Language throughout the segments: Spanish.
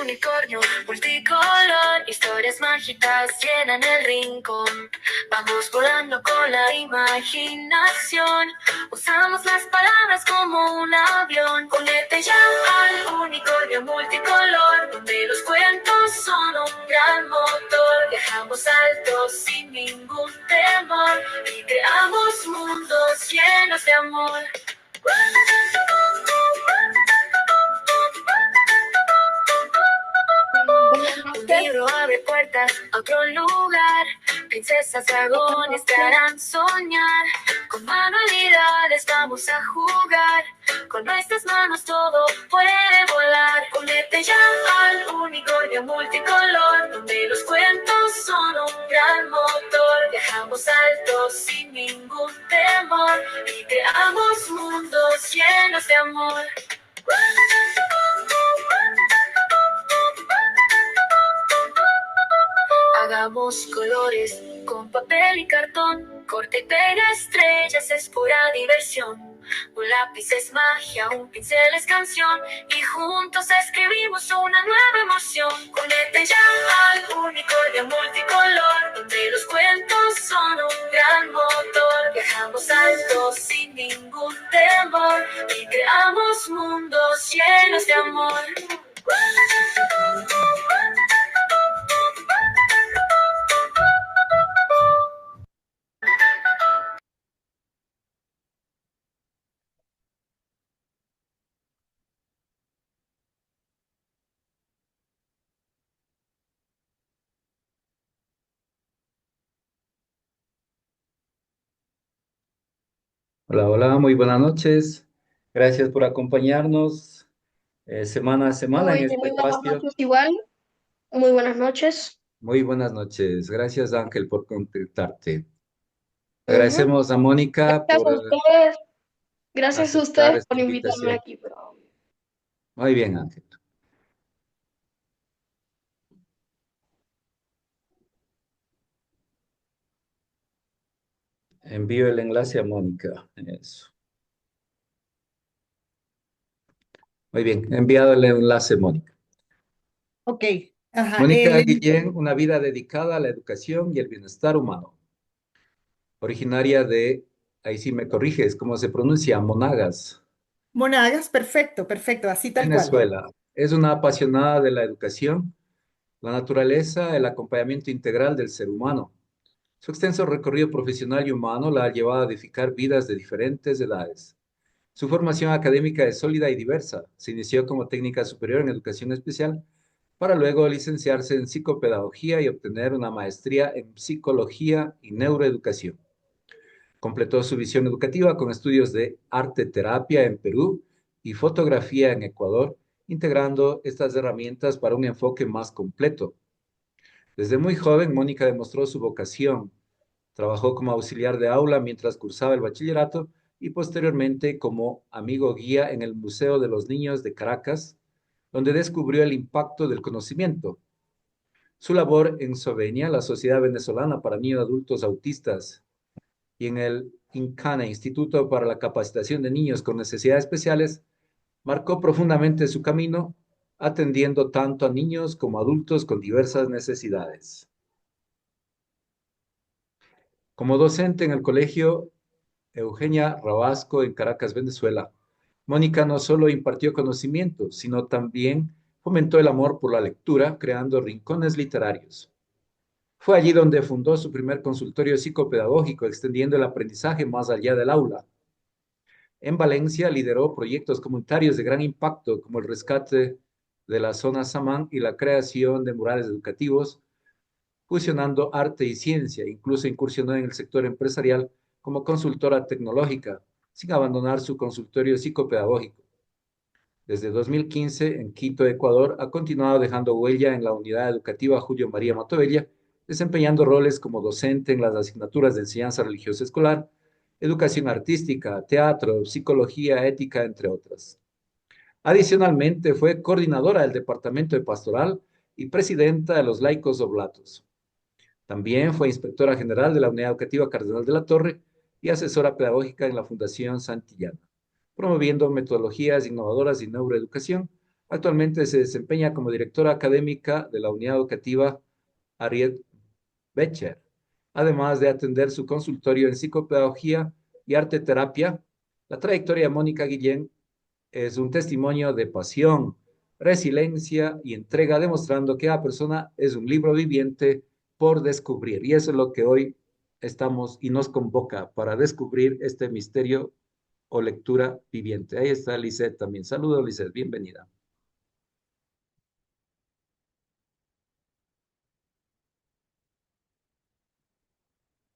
unicornio multicolor, historias mágicas llenan el rincón. Vamos volando con la imaginación, usamos las palabras como un avión. Únete ya al unicornio multicolor, donde los cuentos son un gran motor. Viajamos altos sin ningún temor y creamos mundos llenos de amor. Buenas Un noches. libro abre puertas a otro lugar. Princesas, dragones te harán soñar. Con manualidades vamos a jugar. Con nuestras manos todo puede volar. Únete ya al unicornio multicolor, donde los cuentos son un gran motor. Viajamos altos sin ningún temor y creamos mundos llenos de amor. Hagamos colores con papel y cartón. Corta y pega estrellas es pura diversión. Un lápiz es magia, un pincel es canción. Y juntos escribimos una nueva emoción. Únete ya al unicornio multicolor, donde los cuentos son un gran motor. Viajamos altos sin ningún temor y creamos mundos llenos de amor. Hola, hola, muy buenas noches. Gracias por acompañarnos semana a semana en este Muy buenas espacio. noches igual. Muy buenas noches. Muy buenas noches. Gracias, Ángel, por contactarte. Ujú. Agradecemos a Mónica Gracias por a ustedes. Gracias a aceptar ustedes esta por invitarme invitación. aquí. Muy bien, Ángel. Envío el enlace a Mónica. Eso. Muy bien, enviado el enlace, Mónica. Ok, ajá. Mónica Guillén, una vida dedicada a la educación y el bienestar humano. Originaria de, ahí sí me corriges, ¿cómo se pronuncia? Monagas. Monagas, perfecto, perfecto, así tal cual. Venezuela. Es una apasionada de la educación, la naturaleza, el acompañamiento integral del ser humano. Su extenso recorrido profesional y humano la ha llevado a edificar vidas de diferentes edades. Su formación académica es sólida y diversa. Se inició como técnica superior en educación especial para luego licenciarse en psicopedagogía y obtener una maestría en psicología y neuroeducación. Completó su visión educativa con estudios de arte terapia en Perú y fotografía en Ecuador, integrando estas herramientas para un enfoque más completo. Desde muy joven, Mónica demostró su vocación. Trabajó como auxiliar de aula mientras cursaba el bachillerato y posteriormente como amigo guía en el Museo de los Niños de Caracas, donde descubrió el impacto del conocimiento. Su labor en Sovenia, la Sociedad Venezolana para Niños y Adultos Autistas, y en el INCANA, Instituto para la Capacitación de Niños con Necesidades Especiales, marcó profundamente su camino, atendiendo tanto a niños como a adultos con diversas necesidades. Como docente en el Colegio Eugenia Rabasco en Caracas, Venezuela, Mónica no solo impartió conocimiento, sino también fomentó el amor por la lectura, creando rincones literarios. Fue allí donde fundó su primer consultorio psicopedagógico, extendiendo el aprendizaje más allá del aula. En Valencia lideró proyectos comunitarios de gran impacto como el rescate de la zona Samán y la creación de murales educativos, fusionando arte y ciencia. Incluso incursionó en el sector empresarial como consultora tecnológica, sin abandonar su consultorio psicopedagógico. Desde 2015, en Quito, Ecuador, ha continuado dejando huella en la unidad educativa Julio María Matovella, desempeñando roles como docente en las asignaturas de enseñanza religiosa escolar, educación artística, teatro, psicología, ética, entre otras. Adicionalmente, fue coordinadora del Departamento de Pastoral y presidenta de los Laicos Oblatos. También fue inspectora general de la Unidad Educativa Cardenal de la Torre y asesora pedagógica en la Fundación Santillana, promoviendo metodologías innovadoras y neuroeducación, Actualmente se desempeña como directora académica de la unidad educativa Ariel Becher, además de atender su consultorio en psicopedagogía y arte terapia. La trayectoria de Mónica Guillén es un testimonio de pasión, resiliencia y entrega, demostrando que cada persona es un libro viviente por descubrir. Y eso es lo que hoy estamos y nos convoca para descubrir este misterio o lectura viviente. Ahí está Lisette también. Saludos, Lisette, bienvenida.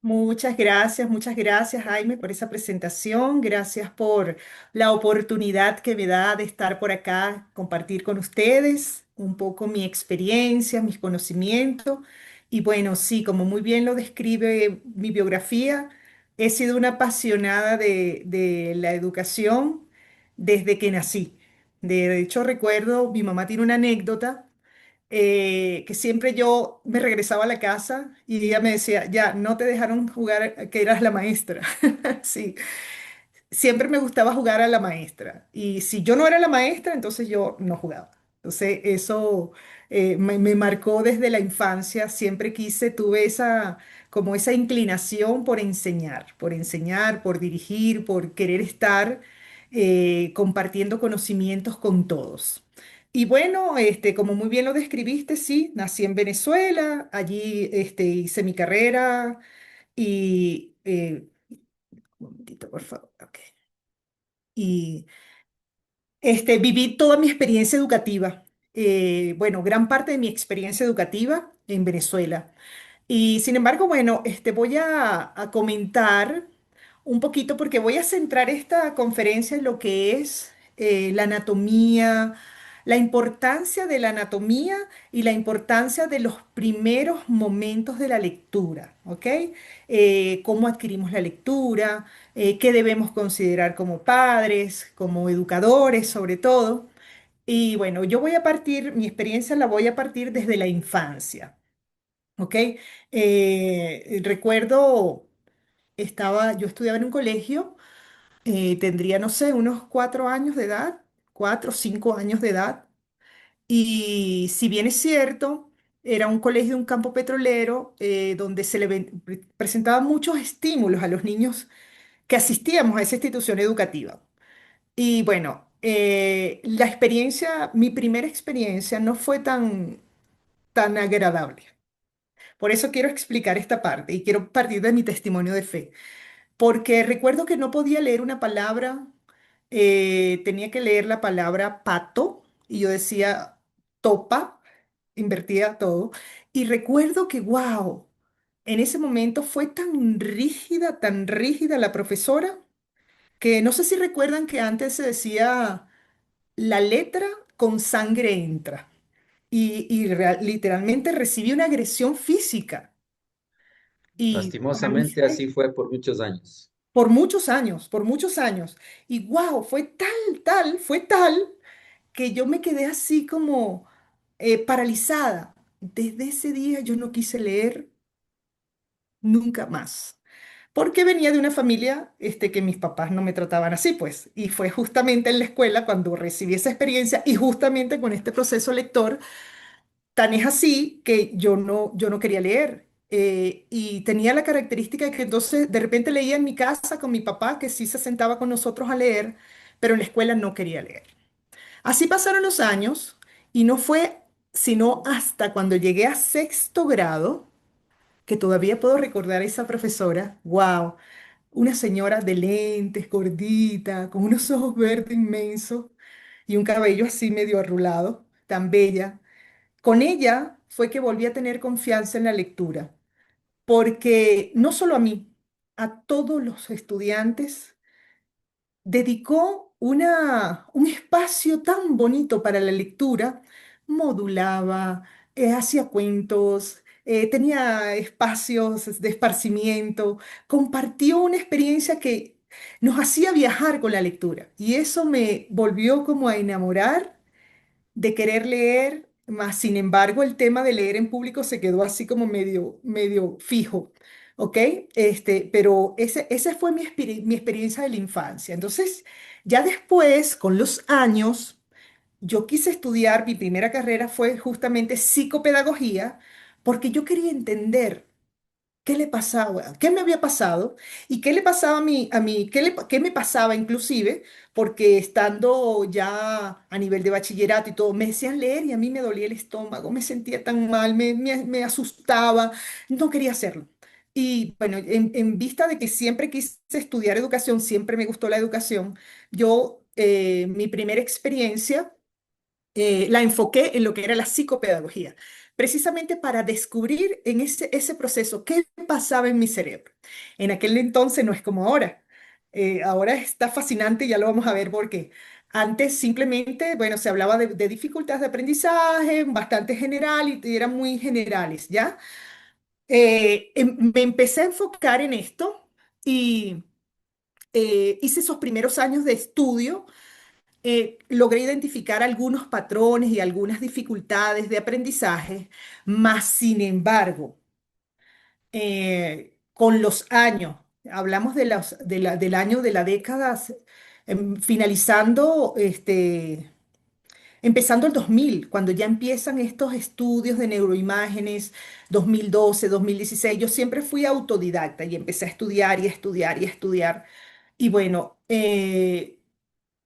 Muchas gracias, Jaime, por esa presentación. Gracias por la oportunidad que me da de estar por acá, compartir con ustedes un poco mi experiencia, mis conocimientos. Y bueno, sí, como muy bien lo describe mi biografía, he sido una apasionada de la educación desde que nací. De hecho, recuerdo, mi mamá tiene una anécdota que siempre yo me regresaba a la casa y ella me decía, ya, no te dejaron jugar, que eras la maestra. Sí, siempre me gustaba jugar a la maestra. Y si yo no era la maestra, entonces yo no jugaba. Entonces eso me marcó desde la infancia. Siempre quise, tuve esa, como esa inclinación por enseñar, por dirigir, por querer estar compartiendo conocimientos con todos. Y bueno, como muy bien lo describiste, sí, nací en Venezuela, allí hice mi carrera y... un momentito, por favor. Ok. Y viví toda mi experiencia educativa, bueno, gran parte de mi experiencia educativa en Venezuela. Y sin embargo, bueno, voy a comentar un poquito porque voy a centrar esta conferencia en lo que es la anatomía, la importancia de la anatomía y la importancia de los primeros momentos de la lectura, ¿ok? Cómo adquirimos la lectura, qué debemos considerar como padres, como educadores sobre todo. Y bueno, yo voy a partir, mi experiencia la voy a partir desde la infancia. ¿Ok? Recuerdo, yo estudiaba en un colegio, tendría, no sé, unos 4 años de edad, 4 o 5 años de edad, y si bien es cierto, era un colegio, un campo petrolero, donde presentaban muchos estímulos a los niños que asistíamos a esa institución educativa. Y bueno, la experiencia, mi primera experiencia no fue tan agradable. Por eso quiero explicar esta parte y quiero partir de mi testimonio de fe, porque recuerdo que no podía leer una palabra, tenía que leer la palabra pato y yo decía topa, invertía todo. Y recuerdo que, wow, en ese momento fue tan rígida la profesora, que no sé si recuerdan que antes se decía la letra con sangre entra. Literalmente recibí una agresión física. Y para mí Lastimosamente fue así fue por muchos años. por muchos años, por muchos años. Y wow, fue tal que yo me quedé así como paralizada. Desde ese día yo no quise leer nunca más. Porque venía de una familia que mis papás no me trataban así, pues. Y fue justamente en la escuela cuando recibí esa experiencia y justamente con este proceso lector. Tan es así que yo no quería leer. Y tenía la característica de que entonces de repente leía en mi casa con mi papá, que sí se sentaba con nosotros a leer, pero en la escuela no quería leer. Así pasaron los años y no fue sino hasta cuando llegué a sexto grado, que todavía puedo recordar a esa profesora, wow, una señora de lentes, gordita, con unos ojos verdes inmensos y un cabello así medio arrulado, tan bella. Con ella fue que volví a tener confianza en la lectura, porque no solo a mí, a todos los estudiantes dedicó un espacio tan bonito para la lectura, modulaba, hacía cuentos, tenía espacios de esparcimiento, compartió una experiencia que nos hacía viajar con la lectura y eso me volvió como a enamorar de querer leer, más sin embargo el tema de leer en público se quedó así como medio fijo, ¿ok? Pero esa fue mi experiencia de la infancia. Entonces, ya después, con los años, yo quise estudiar, mi primera carrera fue justamente psicopedagogía, porque yo quería entender qué le pasaba, qué me había pasado y qué le pasaba qué me pasaba inclusive, porque estando ya a nivel de bachillerato y todo, me decían leer y a mí me dolía el estómago, me sentía tan mal, me asustaba, no quería hacerlo. Y bueno, en vista de que siempre quise estudiar educación, siempre me gustó la educación, mi primera experiencia la enfoqué en lo que era la psicopedagogía, precisamente para descubrir en ese proceso qué pasaba en mi cerebro. En aquel entonces no es como ahora. Ahora está fascinante, ya lo vamos a ver por qué. Antes simplemente, bueno, se hablaba de dificultades de aprendizaje, bastante general y eran muy generales, ¿ya? Me empecé a enfocar en esto y hice esos primeros años de estudio logré identificar algunos patrones y algunas dificultades de aprendizaje, mas sin embargo, con los años, hablamos del año de la década, finalizando, empezando el 2000 cuando ya empiezan estos estudios de neuroimágenes, 2012, 2016, yo siempre fui autodidacta y empecé a estudiar y a estudiar y a estudiar. Y bueno,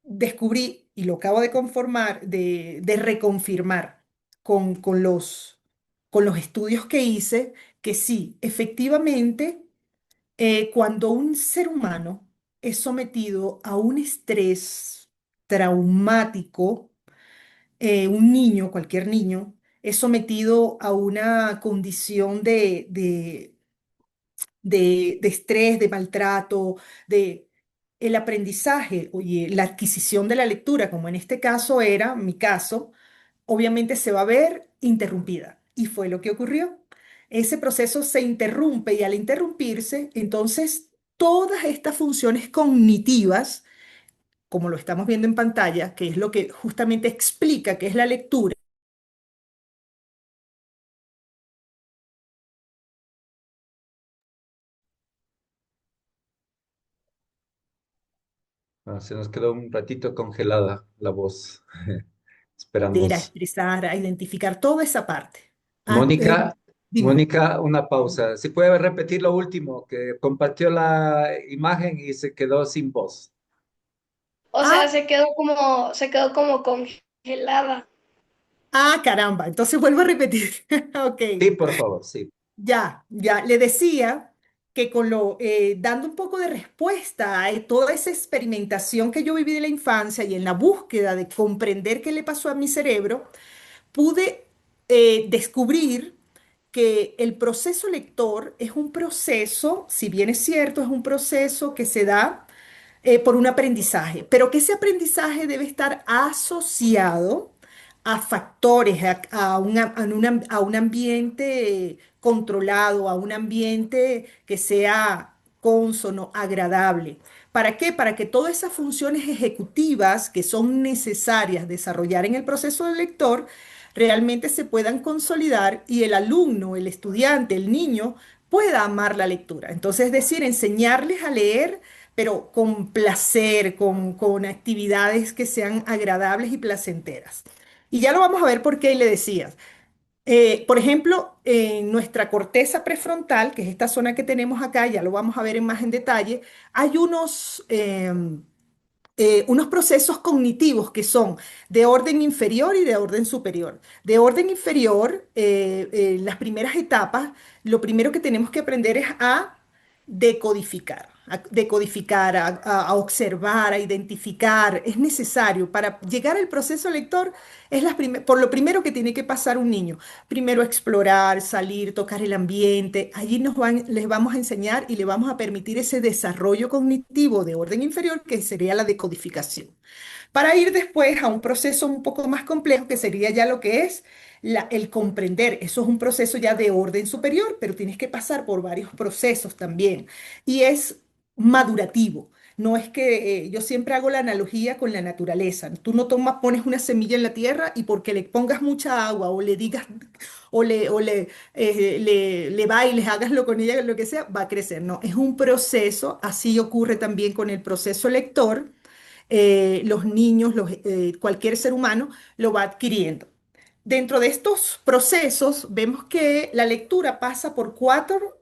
descubrí, y lo acabo de conformar, de reconfirmar con los estudios que hice, que sí, efectivamente, cuando un ser humano es sometido a un estrés traumático, un niño, cualquier niño, es sometido a una condición de estrés, de maltrato, de el aprendizaje, oye, la adquisición de la lectura, como en este caso era mi caso, obviamente se va a ver interrumpida. Y fue lo que ocurrió. Ese proceso se interrumpe y al interrumpirse, entonces todas estas funciones cognitivas, como lo estamos viendo en pantalla, que es lo que justamente explica qué es la lectura. Se nos quedó un ratito congelada la voz. Aprender a Esperamos. expresar, a identificar toda esa parte. Ah, Mónica, dime. Mónica, una pausa. Si puede repetir lo último, que compartió la imagen y se quedó sin voz. O Ah, sea, se quedó como congelada. caramba. Entonces vuelvo a repetir. Ok. Sí, por favor, sí. Ya. Le decía que dando un poco de respuesta a toda esa experimentación que yo viví de la infancia y en la búsqueda de comprender qué le pasó a mi cerebro, pude descubrir que el proceso lector es un proceso, si bien es cierto, es un proceso que se da por un aprendizaje, pero que ese aprendizaje debe estar asociado a factores, a un ambiente controlado, a un ambiente que sea cónsono, agradable. ¿Para qué? Para que todas esas funciones ejecutivas que son necesarias desarrollar en el proceso del lector realmente se puedan consolidar y el alumno, el estudiante, el niño pueda amar la lectura. Entonces, es decir, enseñarles a leer pero con placer, con actividades que sean agradables y placenteras. Y ya lo vamos a ver por qué le decías. Por ejemplo, en nuestra corteza prefrontal, que es esta zona que tenemos acá, ya lo vamos a ver en más en detalle, hay unos procesos cognitivos que son de orden inferior y de orden superior. De orden inferior, las primeras etapas, lo primero que tenemos que aprender es a decodificar, a observar, a identificar. Es necesario para llegar al proceso lector, por lo primero que tiene que pasar un niño. Primero explorar, salir, tocar el ambiente. Allí les vamos a enseñar y le vamos a permitir ese desarrollo cognitivo de orden inferior que sería la decodificación para ir después a un proceso un poco más complejo que sería ya lo que es el comprender. Eso es un proceso ya de orden superior, pero tienes que pasar por varios procesos también. Y es madurativo. No es que yo siempre hago la analogía con la naturaleza. Tú no pones una semilla en la tierra y porque le pongas mucha agua o le digas le bailes, hágaslo con ella, lo que sea, va a crecer. No, es un proceso. Así ocurre también con el proceso lector los niños, cualquier ser humano lo va adquiriendo. Dentro de estos procesos vemos que la lectura pasa por cuatro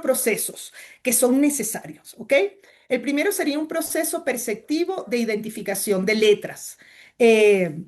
procesos que son necesarios, ¿ok? El primero sería un proceso perceptivo de identificación de letras. Eh,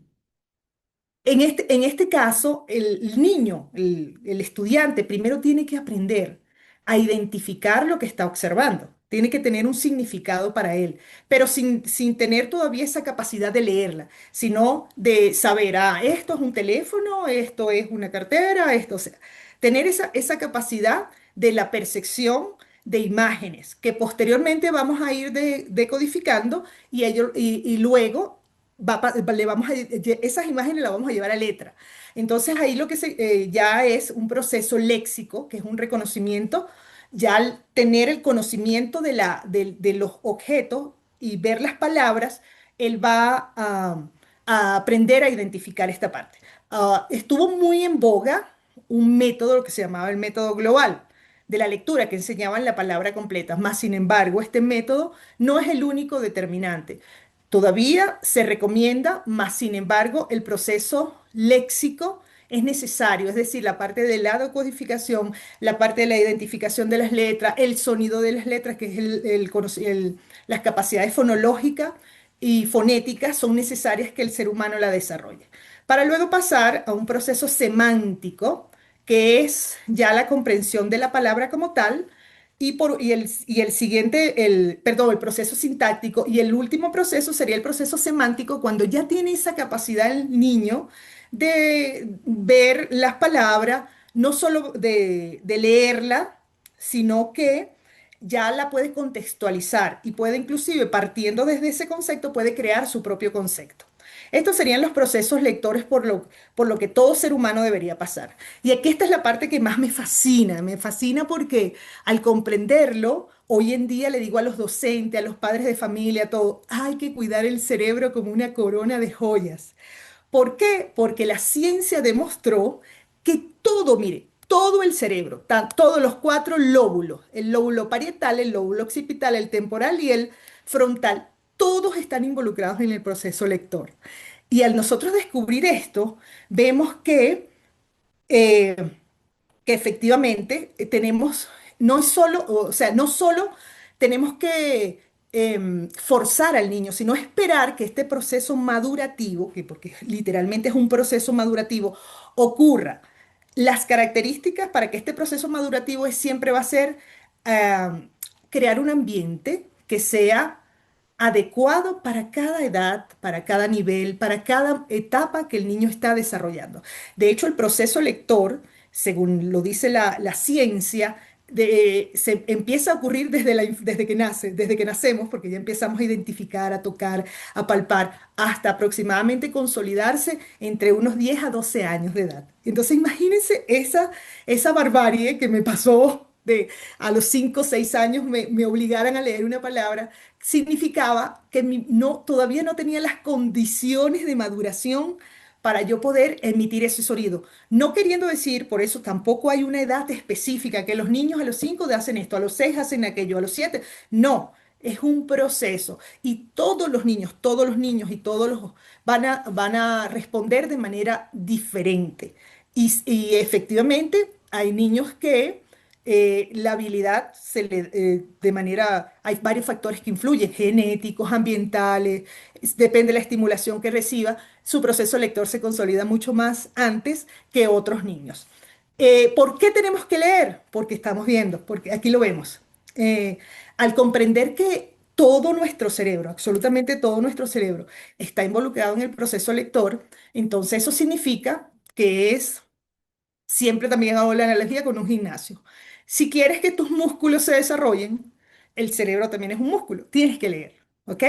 en este caso, el niño, el estudiante, primero tiene que aprender a identificar lo que está observando. Tiene que tener un significado para él, pero sin tener todavía esa capacidad de leerla, sino de saber, esto es un teléfono, esto es una cartera, esto, o sea, tener esa capacidad de la percepción de imágenes, que posteriormente vamos a ir decodificando y luego le vamos esas imágenes las vamos a llevar a letra. Entonces ahí lo que ya es un proceso léxico, que es un reconocimiento, ya al tener el conocimiento de los objetos y ver las palabras, él va a aprender a identificar esta parte. Estuvo muy en boga un método que se llamaba el método global de la lectura, que enseñaban la palabra completa. Más sin embargo, este método no es el único determinante. Todavía se recomienda, más sin embargo, el proceso léxico es necesario, es decir, la parte de la decodificación, la parte de la identificación de las letras, el sonido de las letras, que es las capacidades fonológicas y fonéticas son necesarias que el ser humano la desarrolle. Para luego pasar a un proceso semántico, que es ya la comprensión de la palabra como tal, y el siguiente, perdón, el proceso sintáctico, y el último proceso sería el proceso semántico, cuando ya tiene esa capacidad el niño de ver las palabras, no solo de leerla, sino que ya la puede contextualizar y puede inclusive, partiendo desde ese concepto, puede crear su propio concepto. Estos serían los procesos lectores por lo que todo ser humano debería pasar. Y aquí esta es la parte que más me fascina porque al comprenderlo, hoy en día le digo a los docentes, a los padres de familia, a todo, hay que cuidar el cerebro como una corona de joyas. ¿Por qué? Porque la ciencia demostró que todo, mire, todo el cerebro, todos los cuatro lóbulos, el lóbulo parietal, el lóbulo occipital, el temporal y el frontal, todos están involucrados en el proceso lector. Y al nosotros descubrir esto, vemos eh, que efectivamente tenemos, no es solo, o sea, no solo tenemos que forzar al niño, sino esperar que este proceso madurativo, que porque literalmente es un proceso madurativo, ocurra. Las características para que este proceso madurativo siempre va a ser ah, crear un ambiente que sea adecuado para cada edad, para cada nivel, para cada etapa que el niño está desarrollando. De hecho, el proceso lector, según lo dice la ciencia, se empieza a ocurrir desde que nace, desde que nacemos, porque ya empezamos a identificar, a tocar, a palpar, hasta aproximadamente consolidarse entre unos 10 a 12 años de edad. Entonces, imagínense esa barbarie que me pasó de a los 5 o 6 años me obligaran a leer una palabra, significaba que todavía no tenía las condiciones de maduración para yo poder emitir ese sonido. No queriendo decir, por eso tampoco hay una edad específica, que los niños a los 5 hacen esto, a los 6 hacen aquello, a los 7. No, es un proceso. Y todos los niños y todos los van a responder de manera diferente. Y efectivamente hay niños que la habilidad hay varios factores que influyen, genéticos, ambientales, depende de la estimulación que reciba, su proceso lector se consolida mucho más antes que otros niños. ¿Por qué tenemos que leer? Porque estamos viendo, porque aquí lo vemos. Al comprender que todo nuestro cerebro, absolutamente todo nuestro cerebro, está involucrado en el proceso lector, entonces eso significa que siempre también hago la analogía con un gimnasio. Si quieres que tus músculos se desarrollen, el cerebro también es un músculo, tienes que leer, ¿ok?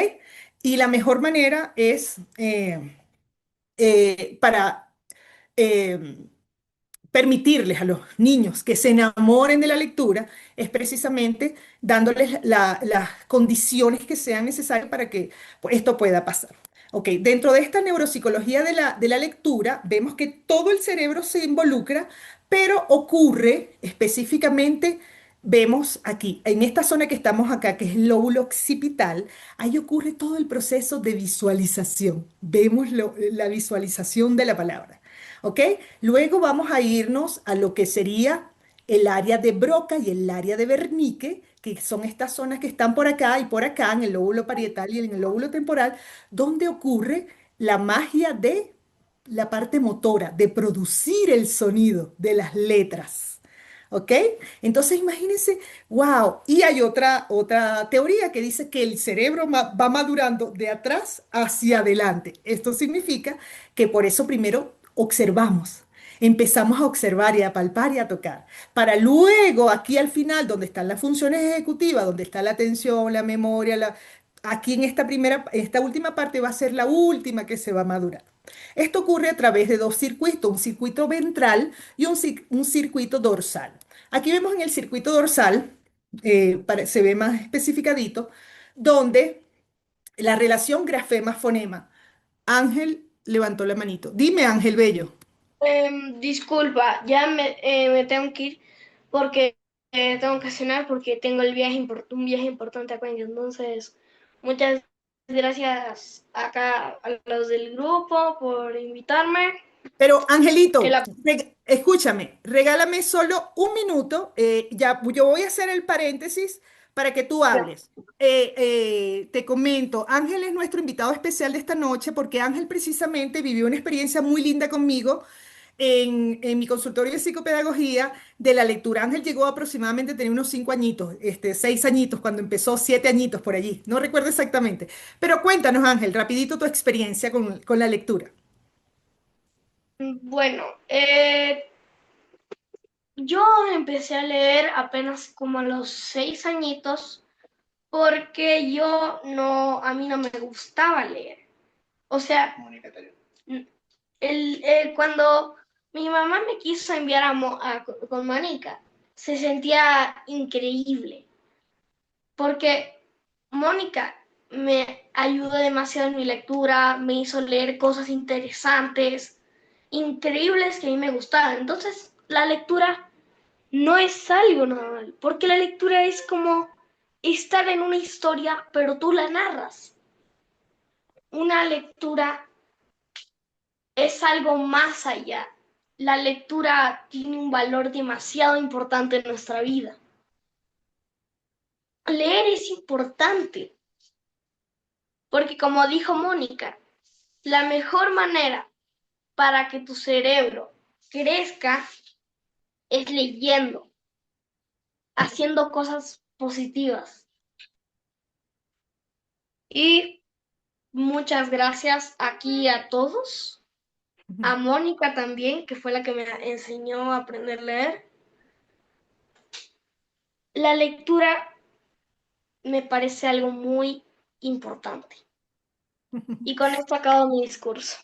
Y la mejor manera es para eh, permitirles a los niños que se enamoren de la lectura es precisamente dándoles las condiciones que sean necesarias para que pues, esto pueda pasar. Ok, dentro de esta neuropsicología de la lectura, vemos que todo el cerebro se involucra, pero ocurre específicamente vemos aquí, en esta zona que estamos acá, que es el lóbulo occipital, ahí ocurre todo el proceso de visualización. Vemos la visualización de la palabra. ¿Ok? Luego vamos a irnos a lo que sería el área de Broca y el área de Wernicke, que son estas zonas que están por acá y por acá, en el lóbulo parietal y en el lóbulo temporal, donde ocurre la magia de la parte motora, de producir el sonido de las letras. ¿Ok? Entonces imagínense, wow. Y hay otra teoría que dice que el cerebro va madurando de atrás hacia adelante. Esto significa que por eso primero observamos. Empezamos a observar y a palpar y a tocar, para luego aquí al final, donde están las funciones ejecutivas, donde está la atención, la memoria, aquí en esta última parte va a ser la última que se va a madurar. Esto ocurre a través de dos circuitos, un circuito ventral y un circuito dorsal. Aquí vemos en el circuito dorsal, se ve más especificadito, donde la relación grafema-fonema. Ángel levantó la manito. Dime, Ángel Bello. Disculpa, me tengo que ir porque tengo que cenar porque tengo un viaje importante a Cuenca. Entonces, muchas gracias acá a los del grupo por invitarme. Pero, Que Angelito, la... escúchame, regálame solo un minuto. Ya, yo voy a hacer el paréntesis para que tú hables. Te comento, Ángel es nuestro invitado especial de esta noche porque Ángel precisamente vivió una experiencia muy linda conmigo en mi consultorio de psicopedagogía de la lectura. Ángel llegó aproximadamente a tener unos 5 añitos, 6 añitos, cuando empezó, 7 añitos por allí. No recuerdo exactamente. Pero cuéntanos, Ángel, rapidito tu experiencia con la lectura. Bueno, yo empecé a leer apenas como a los 6 añitos porque a mí no me gustaba leer. O sea, cuando mi mamá me quiso enviar con Mónica, se sentía increíble, porque Mónica me ayudó demasiado en mi lectura, me hizo leer cosas interesantes, increíbles que a mí me gustaban. Entonces, la lectura no es algo normal, porque la lectura es como estar en una historia, pero tú la narras. Una lectura es algo más allá. La lectura tiene un valor demasiado importante en nuestra vida. Leer es importante, porque como dijo Mónica, la mejor manera para que tu cerebro crezca es leyendo, haciendo cosas positivas. Y muchas gracias aquí a todos, a Mónica también, que fue la que me enseñó a aprender a leer. La lectura me parece algo muy importante. Y con esto acabo mi discurso.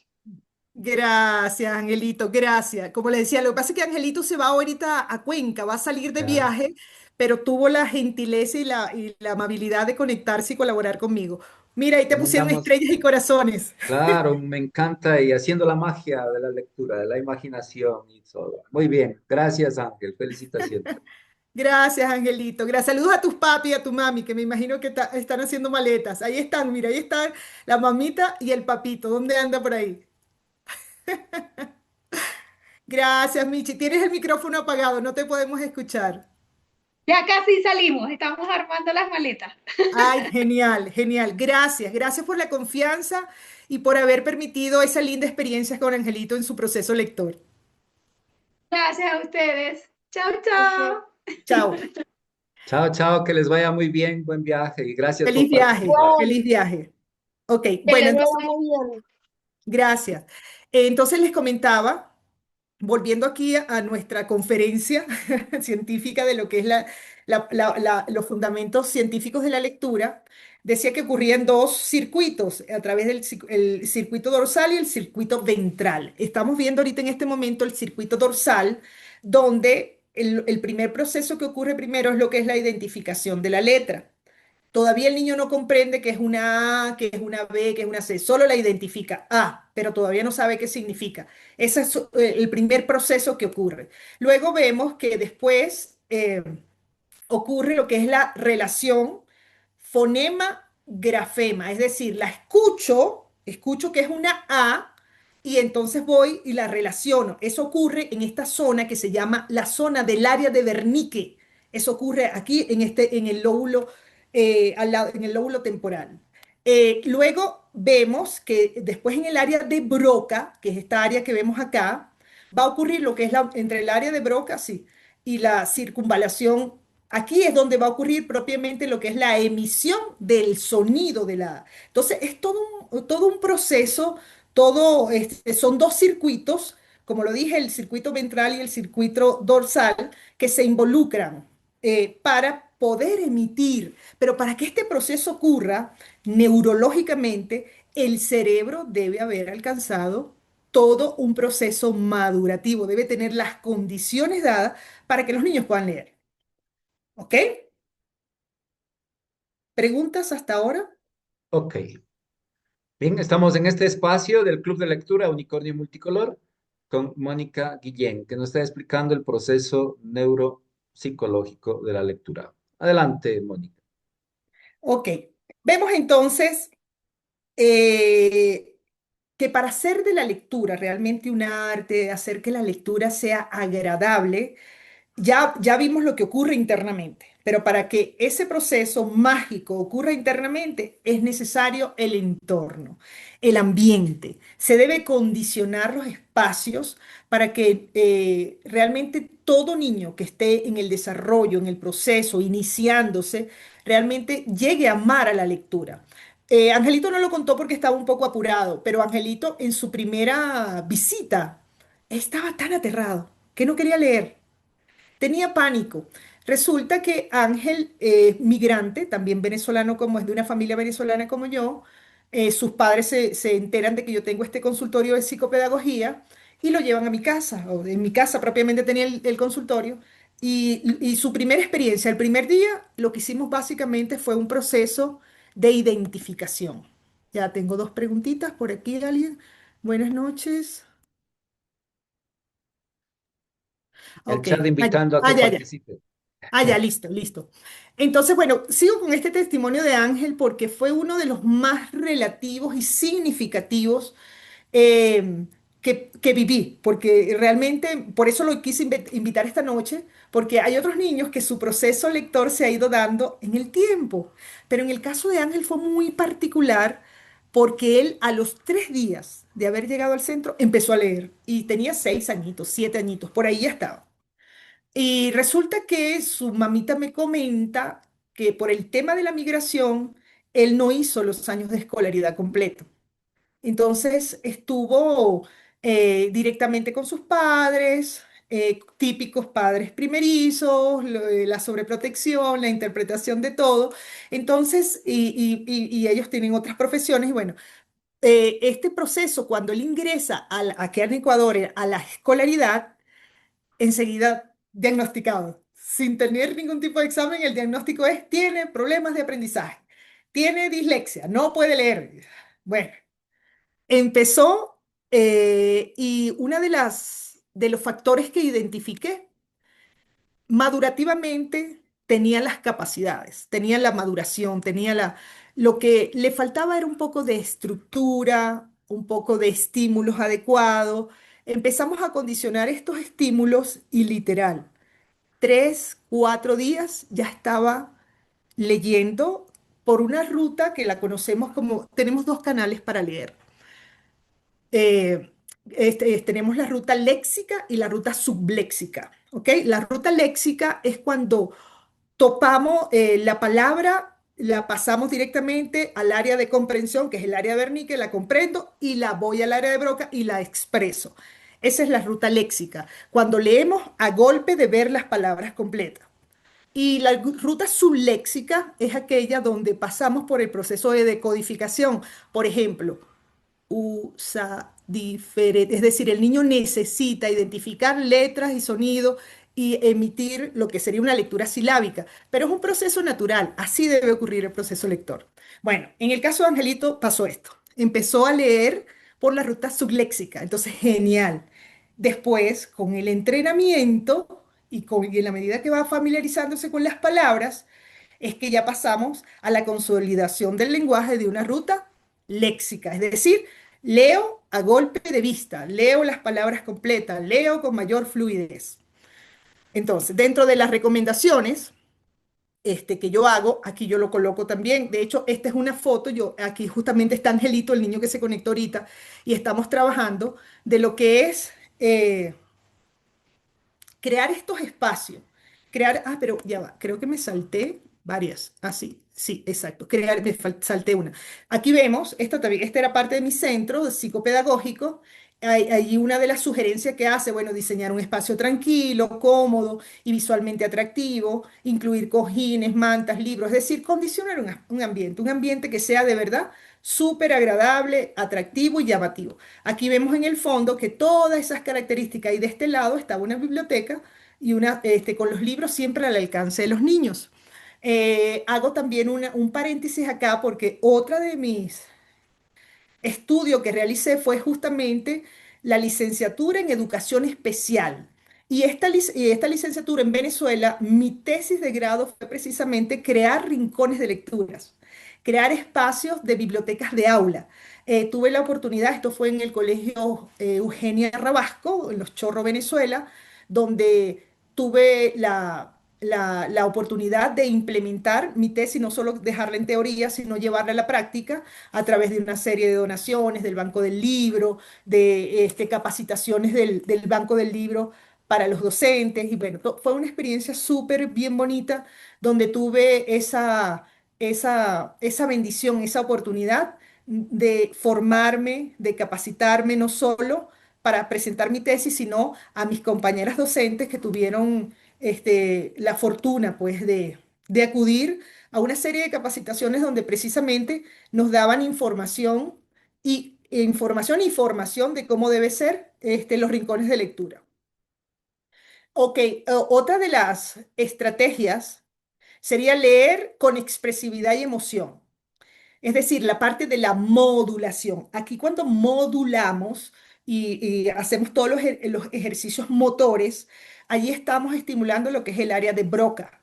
Gracias, Angelito, gracias. Como le decía, lo que pasa es que Angelito se va ahorita a Cuenca, va a salir de Ya. viaje, pero tuvo la gentileza y la amabilidad de conectarse y colaborar conmigo. Mira, ahí Te te pusieron mandamos, estrellas y corazones. claro, me encanta y haciendo la magia de la lectura, de la imaginación y todo. Muy bien, gracias Ángel, felicitaciones. Gracias, Angelito. Gracias. Saludos a tus papi y a tu mami, que me imagino que están haciendo maletas. Ahí están, mira, ahí están la mamita y el papito. ¿Dónde anda por ahí? Gracias, Michi. Tienes el micrófono apagado, no te podemos escuchar. Ya casi salimos, estamos armando las maletas. Ay, genial, genial. Gracias, gracias por la confianza y por haber permitido esa linda experiencia con Angelito en su proceso lector. Gracias a ustedes. Chao, Gracias. chao. Chao. Chao, chao, que les vaya muy bien, buen viaje y gracias por Feliz viaje, participar. Igual, feliz viaje. Ok, que bueno, les vaya entonces, muy bien. gracias. Entonces les comentaba, volviendo aquí a nuestra conferencia científica de lo que es los fundamentos científicos de la lectura, decía que ocurrían dos circuitos a través el circuito dorsal y el circuito ventral. Estamos viendo ahorita en este momento el circuito dorsal, donde el primer proceso que ocurre primero es lo que es la identificación de la letra. Todavía el niño no comprende que es una A, que es una B, que es una C, solo la identifica A, pero todavía no sabe qué significa. Ese es el primer proceso que ocurre. Luego vemos que después ocurre lo que es la relación fonema-grafema, es decir, la escucho que es una A y entonces voy y la relaciono. Eso ocurre en esta zona que se llama la zona del área de Wernicke. Eso ocurre aquí en el lóbulo, en el lóbulo temporal. Luego vemos que después en el área de Broca, que es esta área que vemos acá, va a ocurrir lo que es entre el área de Broca, sí, y la circunvalación. Aquí es donde va a ocurrir propiamente lo que es la emisión del sonido de la. Entonces, es todo un proceso, son dos circuitos, como lo dije, el circuito ventral y el circuito dorsal, que se involucran para poder emitir. Pero para que este proceso ocurra neurológicamente, el cerebro debe haber alcanzado todo un proceso madurativo, debe tener las condiciones dadas para que los niños puedan leer. ¿Ok? ¿Preguntas hasta ahora? Ok. Bien, estamos en este espacio del Club de Lectura Unicornio Multicolor con Mónica Guillén, que nos está explicando el proceso neuropsicológico de la lectura. Adelante, Mónica. Ok. Vemos entonces eh, que para hacer de la lectura realmente un arte, hacer que la lectura sea agradable, ya vimos lo que ocurre internamente, pero para que ese proceso mágico ocurra internamente es necesario el entorno, el ambiente. Se debe condicionar los espacios para que realmente todo niño que esté en el desarrollo, en el proceso, iniciándose, realmente llegue a amar a la lectura. Angelito no lo contó porque estaba un poco apurado, pero Angelito en su primera visita estaba tan aterrado que no quería leer. Tenía pánico. Resulta que Ángel, migrante, también venezolano como es de una familia venezolana como yo, sus padres se enteran de que yo tengo este consultorio de psicopedagogía y lo llevan a mi casa, o en mi casa propiamente tenía el consultorio. Y su primera experiencia, el primer día, lo que hicimos básicamente fue un proceso de identificación. Ya tengo dos preguntitas por aquí, alguien. Buenas noches. El Ok, chat invitando a que ya. participe. Ya, listo, listo. Entonces, bueno, sigo con este testimonio de Ángel porque fue uno de los más relativos y significativos que viví, porque realmente, por eso lo quise invitar esta noche, porque hay otros niños que su proceso lector se ha ido dando en el tiempo, pero en el caso de Ángel fue muy particular porque él a los 3 días de haber llegado al centro empezó a leer y tenía 6 añitos, 7 añitos, por ahí ya estaba. Y resulta que su mamita me comenta que por el tema de la migración, él no hizo los años de escolaridad completo. Entonces estuvo directamente con sus padres, típicos padres primerizos, la sobreprotección, la interpretación de todo. Entonces, y ellos tienen otras profesiones. Y bueno, este proceso, cuando él ingresa aquí en Ecuador a la escolaridad, enseguida diagnosticado. Sin tener ningún tipo de examen, el diagnóstico es, tiene problemas de aprendizaje, tiene dislexia, no puede leer. Bueno, empezó y una de los factores que identifiqué madurativamente tenía las capacidades, tenía la maduración, lo que le faltaba era un poco de estructura, un poco de estímulos adecuados. Empezamos a condicionar estos estímulos y literal, 3, 4 días ya estaba leyendo por una ruta que la conocemos como, tenemos dos canales para leer. Tenemos la ruta léxica y la ruta subléxica, ¿ok? La ruta léxica es cuando topamos la palabra, la pasamos directamente al área de comprensión, que es el área de Wernicke, la comprendo y la voy al área de Broca y la expreso. Esa es la ruta léxica, cuando leemos a golpe de ver las palabras completas. Y la ruta subléxica es aquella donde pasamos por el proceso de decodificación. Por ejemplo, usa diferente, es decir, el niño necesita identificar letras y sonidos y emitir lo que sería una lectura silábica, pero es un proceso natural, así debe ocurrir el proceso lector. Bueno, en el caso de Angelito pasó esto, empezó a leer por la ruta subléxica, entonces genial. Después, con el entrenamiento, y en la medida que va familiarizándose con las palabras, es que ya pasamos a la consolidación del lenguaje de una ruta léxica. Es decir, leo a golpe de vista, leo las palabras completas, leo con mayor fluidez. Entonces, dentro de las recomendaciones que yo hago, aquí yo lo coloco también. De hecho, esta es una foto, aquí justamente está Angelito, el niño que se conectó ahorita, y estamos trabajando de lo que es crear estos espacios. Pero ya va, creo que me salté varias. Ah, sí, sí, exacto. Salté una. Aquí vemos, esta también, esta era parte de mi centro psicopedagógico. Hay una de las sugerencias que hace, bueno, diseñar un espacio tranquilo, cómodo y visualmente atractivo, incluir cojines, mantas, libros, es decir, condicionar un ambiente que sea de verdad súper agradable, atractivo y llamativo. Aquí vemos en el fondo que todas esas características, y de este lado estaba una biblioteca con los libros siempre al alcance de los niños. Hago también un paréntesis acá porque otra de mis estudios que realicé fue justamente la licenciatura en educación especial. Y esta licenciatura en Venezuela, mi tesis de grado fue precisamente crear rincones de lecturas, crear espacios de bibliotecas de aula. Tuve la oportunidad, esto fue en el colegio Eugenia Rabasco, en Los Chorros, Venezuela, donde tuve la oportunidad de implementar mi tesis, no solo dejarla en teoría, sino llevarla a la práctica a través de una serie de donaciones del Banco del Libro, de capacitaciones del Banco del Libro para los docentes. Y bueno, fue una experiencia súper bien bonita donde tuve esa bendición, esa oportunidad de formarme, de capacitarme, no solo para presentar mi tesis, sino a mis compañeras docentes que tuvieron la fortuna, pues, de acudir a una serie de capacitaciones donde precisamente nos daban información y formación de cómo debe ser los rincones de lectura. Ok, otra de las estrategias sería leer con expresividad y emoción. Es decir, la parte de la modulación. Aquí cuando modulamos y hacemos todos los ejercicios motores, allí estamos estimulando lo que es el área de Broca.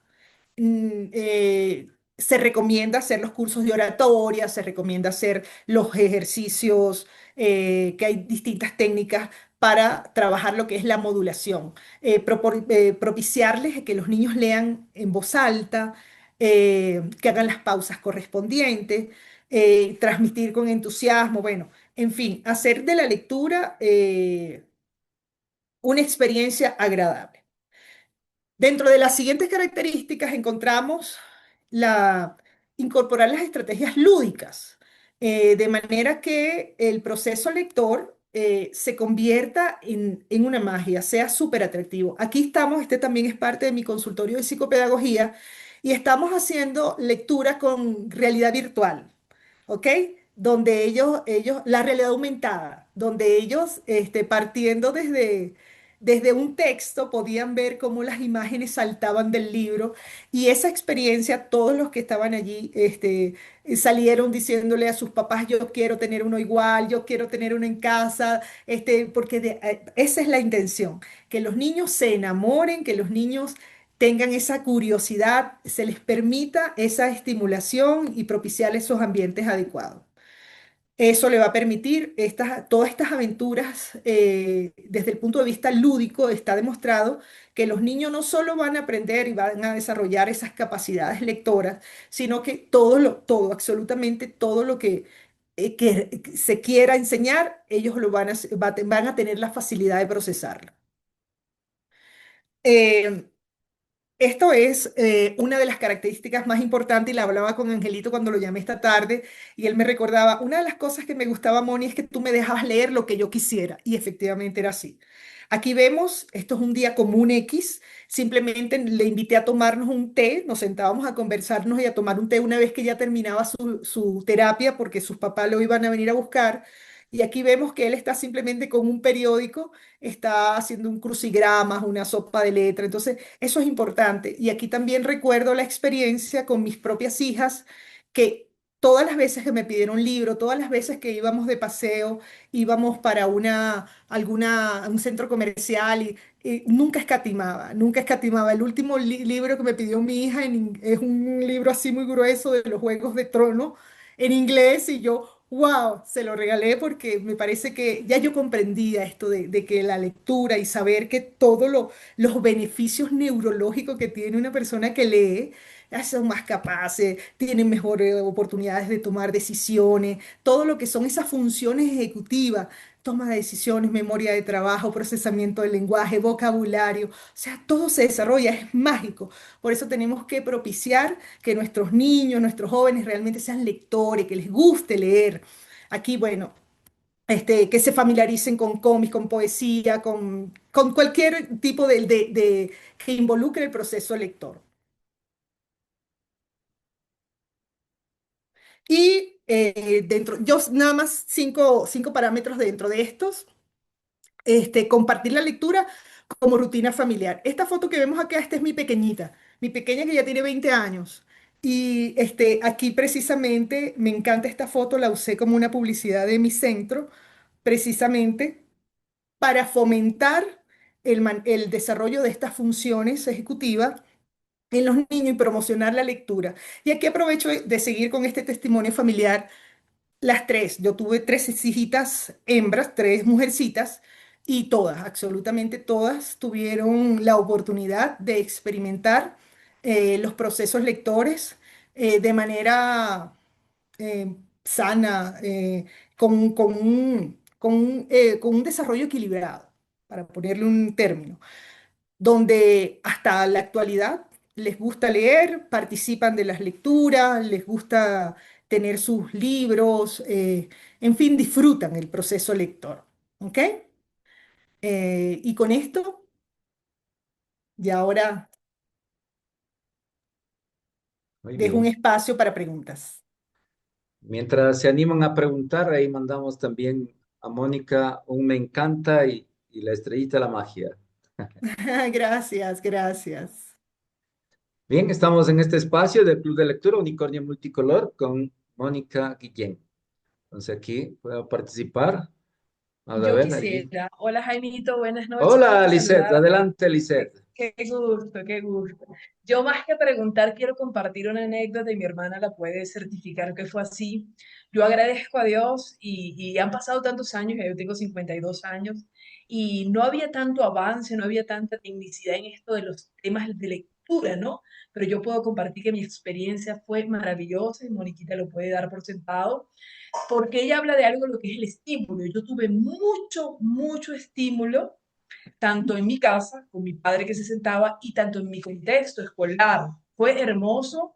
Se recomienda hacer los cursos de oratoria, se recomienda hacer los ejercicios, que hay distintas técnicas para trabajar lo que es la modulación. Propiciarles que los niños lean en voz alta, que hagan las pausas correspondientes, transmitir con entusiasmo, bueno, en fin, hacer de la lectura una experiencia agradable. Dentro de las siguientes características encontramos la, incorporar las estrategias lúdicas, de manera que el proceso lector se convierta en una magia, sea súper atractivo. Aquí estamos, este también es parte de mi consultorio de psicopedagogía, y estamos haciendo lectura con realidad virtual. ¿Ok? Donde la realidad aumentada, donde ellos, partiendo desde un texto, podían ver cómo las imágenes saltaban del libro, y esa experiencia, todos los que estaban allí, salieron diciéndole a sus papás, yo quiero tener uno igual, yo quiero tener uno en casa, porque esa es la intención, que los niños se enamoren, que los niños tengan esa curiosidad, se les permita esa estimulación y propiciar esos ambientes adecuados. Eso le va a permitir todas estas aventuras, desde el punto de vista lúdico, está demostrado que los niños no solo van a aprender y van a desarrollar esas capacidades lectoras, sino que todo, absolutamente todo lo que se quiera enseñar, ellos van a tener la facilidad de procesarlo. Eh, Esto es una de las características más importantes, y la hablaba con Angelito cuando lo llamé esta tarde, y él me recordaba, una de las cosas que me gustaba, Moni, es que tú me dejabas leer lo que yo quisiera, y efectivamente era así. Aquí vemos, esto es un día común X, simplemente le invité a tomarnos un té, nos sentábamos a conversarnos y a tomar un té una vez que ya terminaba su terapia, porque sus papás lo iban a venir a buscar, y aquí vemos que él está simplemente con un periódico, está haciendo un crucigrama, una sopa de letra, entonces eso es importante. Y aquí también recuerdo la experiencia con mis propias hijas, que todas las veces que me pidieron libro, todas las veces que íbamos de paseo, íbamos para un centro comercial y nunca escatimaba, nunca escatimaba. El último libro que me pidió mi hija es un libro así muy grueso de los Juegos de Trono en inglés y yo, wow, se lo regalé porque me parece que ya yo comprendía esto de que la lectura y saber que todos los beneficios neurológicos que tiene una persona que lee, son más capaces, tienen mejores oportunidades de tomar decisiones, todo lo que son esas funciones ejecutivas, toma de decisiones, memoria de trabajo, procesamiento del lenguaje, vocabulario, o sea, todo se desarrolla, es mágico. Por eso tenemos que propiciar que nuestros niños, nuestros jóvenes realmente sean lectores, que les guste leer. Aquí, bueno, que se familiaricen con cómics, con poesía, con cualquier tipo que involucre el proceso lector. Y yo nada más cinco parámetros dentro de estos. Compartir la lectura como rutina familiar. Esta foto que vemos acá, esta es mi pequeña que ya tiene 20 años. Y aquí precisamente me encanta esta foto, la usé como una publicidad de mi centro, precisamente para fomentar el desarrollo de estas funciones ejecutivas en los niños y promocionar la lectura. Y aquí aprovecho de seguir con este testimonio familiar las tres, yo tuve tres hijitas hembras, tres mujercitas, y todas, absolutamente todas, tuvieron la oportunidad de experimentar los procesos lectores de manera sana, con un desarrollo equilibrado, para ponerle un término donde hasta la actualidad les gusta leer, participan de las lecturas, les gusta tener sus libros, en fin, disfrutan el proceso lector. ¿Ok? Y con esto, ya ahora Muy dejo un bien. espacio para preguntas. Mientras se animan a preguntar, ahí mandamos también a Mónica un me encanta y la estrellita de la magia. Gracias, gracias. Bien, estamos en este espacio del Club de Lectura Unicornio Multicolor con Mónica Guillén. Entonces aquí puedo participar. Vamos a Yo ver allí. quisiera. Hola Jaimito, buenas noches, Hola, gusto Lisette. saludarte. Adelante, Lisette. Qué gusto, qué gusto. Yo más que preguntar, quiero compartir una anécdota y mi hermana la puede certificar que fue así. Yo agradezco a Dios y han pasado tantos años, ya yo tengo 52 años, y no había tanto avance, no había tanta tecnicidad en esto de los temas de lectura, ¿no? Pero yo puedo compartir que mi experiencia fue maravillosa y Moniquita lo puede dar por sentado porque ella habla de algo, lo que es el estímulo. Yo tuve mucho, mucho estímulo, tanto en mi casa, con mi padre que se sentaba, y tanto en mi contexto escolar. Fue hermoso.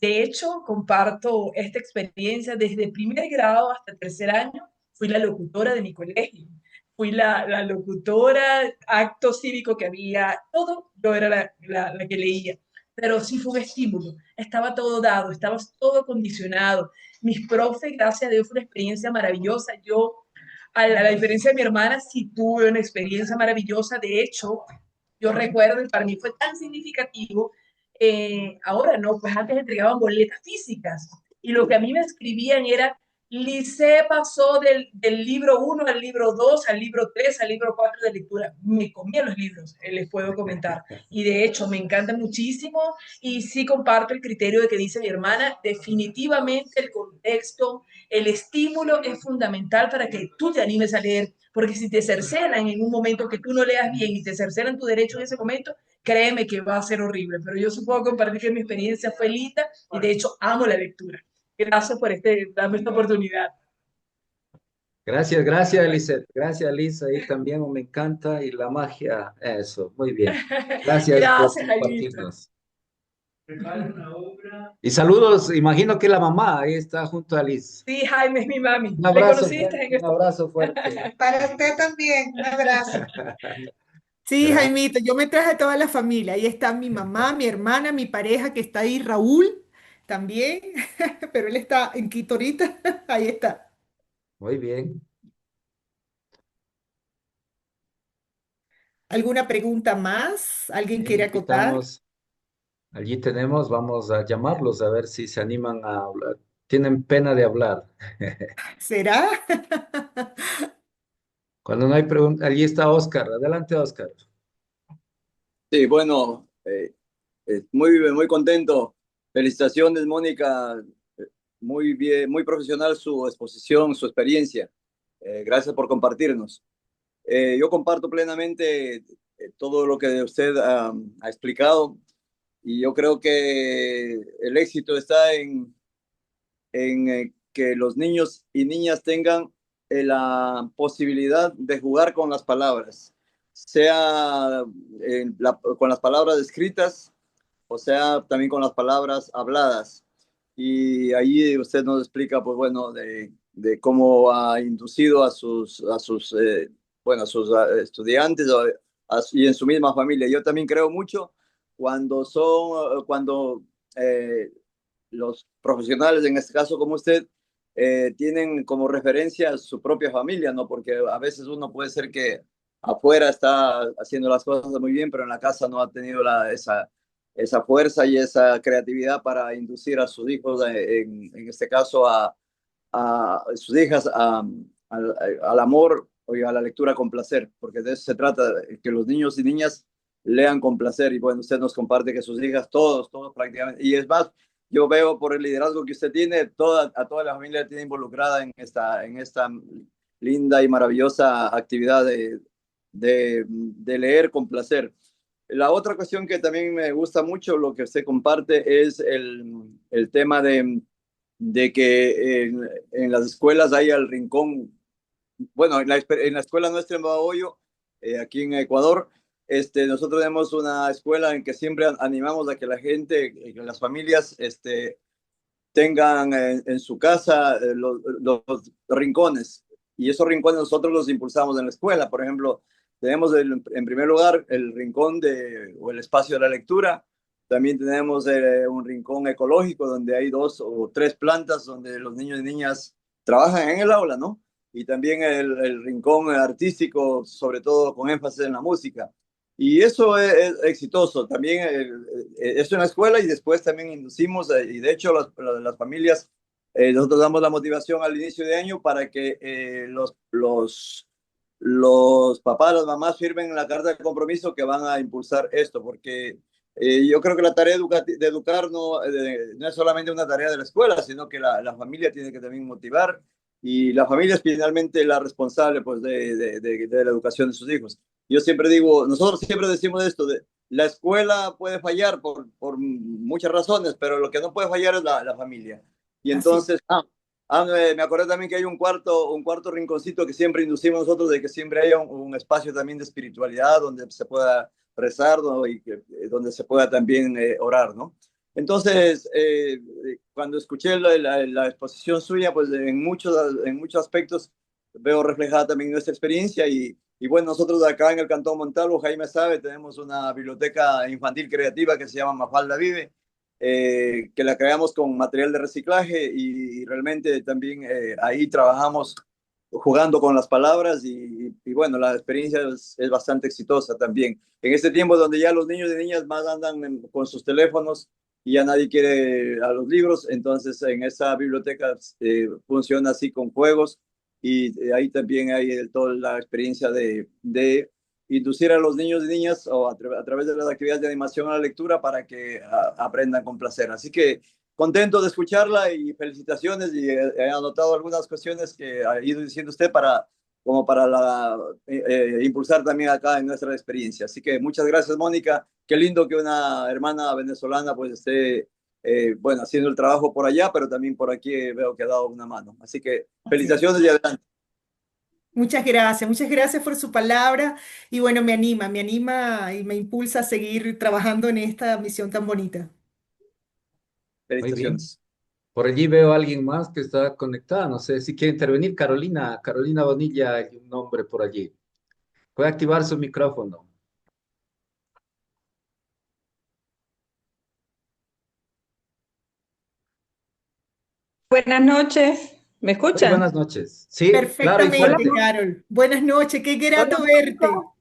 De hecho, comparto esta experiencia desde primer grado hasta tercer año. Fui la locutora de mi colegio. Fui la locutora, acto cívico que había, todo, yo era la que leía. Pero sí fue un estímulo. Estaba todo dado, estaba todo condicionado. Mis profes, gracias a Dios, fue una experiencia maravillosa. Yo, a la diferencia de mi hermana, sí tuve una experiencia maravillosa. De hecho, yo recuerdo, y para mí fue tan significativo, ahora no, pues antes entregaban boletas físicas y lo que a mí me escribían era, Lice pasó del libro uno al libro 2 al libro 3 al libro 4 de lectura. Me comía los libros, les puedo comentar. Y de hecho me encanta muchísimo y sí comparto el criterio de que dice mi hermana, definitivamente el contexto, el estímulo es fundamental para que tú te animes a leer, porque si te cercenan en un momento que tú no leas bien y te cercenan tu derecho en ese momento, créeme que va a ser horrible. Pero yo supongo compartir que mi experiencia fue linda y de hecho amo la lectura. Gracias por darme esta oportunidad. Gracias, gracias, Lisette. Gracias, Lisa. Ahí también me encanta y la magia. Eso, muy bien. Gracias por Gracias, Jaimito. compartirnos. Y saludos, imagino que la mamá ahí está junto a Liz. Sí, Jaime es mi mami. Un ¿Me abrazo conociste fuerte, en un esto? abrazo fuerte. Para usted también, un abrazo. Sí, Gracias. Jaimito, yo me traje a toda la familia. Ahí está mi mamá, mi hermana, mi pareja que está ahí, Raúl, también, pero él está en Quito ahorita. Ahí está. Muy bien. ¿Alguna pregunta más? ¿Alguien Bien, quiere acotar? invitamos. Allí tenemos, vamos a llamarlos a ver si se animan a hablar. tienen pena de hablar. ¿Será? Cuando no hay preguntas, allí está Oscar. Adelante, Oscar. Sí, bueno, muy contento. Felicitaciones, Mónica. Muy bien, muy profesional su exposición, su experiencia. Gracias por compartirnos. Yo comparto plenamente todo lo que usted ha explicado y yo creo que el éxito está en que los niños y niñas tengan la posibilidad de jugar con las palabras, sea con las palabras escritas o sea también con las palabras habladas. Y ahí usted nos explica, pues bueno, de cómo ha inducido a sus estudiantes y en su misma familia. Yo también creo mucho cuando eh, los profesionales, en este caso como usted, tienen como referencia su propia familia, ¿no? Porque a veces uno puede ser que afuera está haciendo las cosas muy bien, pero en la casa no ha tenido esa fuerza y esa creatividad para inducir a sus hijos, en este caso a sus hijas, al amor y a la lectura con placer, porque de eso se trata, que los niños y niñas lean con placer. Y bueno, usted nos comparte que sus hijas, todos prácticamente, y es más, yo veo por el liderazgo que usted tiene, a toda la familia tiene involucrada en esta linda y maravillosa actividad de leer con placer. La otra cuestión que también me gusta mucho, lo que usted comparte, es el tema de que en las escuelas hay el rincón. Bueno, en la escuela nuestra en Babahoyo, aquí en Ecuador, nosotros tenemos una escuela en que siempre animamos a que la gente, que las familias, tengan en su casa los rincones. Y esos rincones nosotros los impulsamos en la escuela. Por ejemplo, tenemos en primer lugar el rincón o el espacio de la lectura. También tenemos un rincón ecológico donde hay 2 o 3 plantas donde los niños y niñas trabajan en el aula, ¿no? Y también el rincón artístico, sobre todo con énfasis en la música. Y eso es exitoso. También eso en la escuela y después también inducimos, y de hecho las familias, nosotros damos la motivación al inicio de año para que los papás, las mamás firmen la carta de compromiso que van a impulsar esto, porque yo creo que la tarea de educar no es solamente una tarea de la escuela, sino que la familia tiene que también motivar y la familia es finalmente la responsable, pues, de la educación de sus hijos. Yo siempre digo, nosotros siempre decimos esto, la escuela puede fallar por muchas razones, pero lo que no puede fallar es la familia. Y Así. entonces, me acordé también que hay un cuarto rinconcito que siempre inducimos nosotros, de que siempre haya un espacio también de espiritualidad donde se pueda rezar, ¿no? Y donde se pueda también orar, ¿no? Entonces, cuando escuché la exposición suya, pues en muchos aspectos veo reflejada también nuestra experiencia y bueno, nosotros acá en el Cantón Montalvo, Jaime sabe, tenemos una biblioteca infantil creativa que se llama Mafalda Vive, que la creamos con material de reciclaje y realmente también ahí trabajamos jugando con las palabras y bueno, la experiencia es bastante exitosa también. En este tiempo donde ya los niños y niñas más andan con sus teléfonos y ya nadie quiere a los libros, entonces en esa biblioteca funciona así con juegos y ahí también hay toda la experiencia de inducir a los niños y niñas o a través de las actividades de animación a la lectura para que aprendan con placer. Así que contento de escucharla y felicitaciones y he anotado algunas cuestiones que ha ido diciendo usted como para impulsar también acá en nuestra experiencia. Así que muchas gracias, Mónica. Qué lindo que una hermana venezolana pues esté, bueno, haciendo el trabajo por allá, pero también por aquí veo que ha dado una mano. Así que Así es. felicitaciones y adelante. Muchas gracias por su palabra y bueno, me anima y me impulsa a seguir trabajando en esta misión tan bonita. Muy bien. Felicitaciones. Por allí veo a alguien más que está conectada. No sé si quiere intervenir. Carolina Bonilla, hay un nombre por allí. Puede activar su micrófono. Buenas noches, ¿me Muy escuchan? buenas noches. Sí, claro y Hola, Perfectamente, fuerte. Carol. Buenas noches, qué hola, grato verte. Mónica.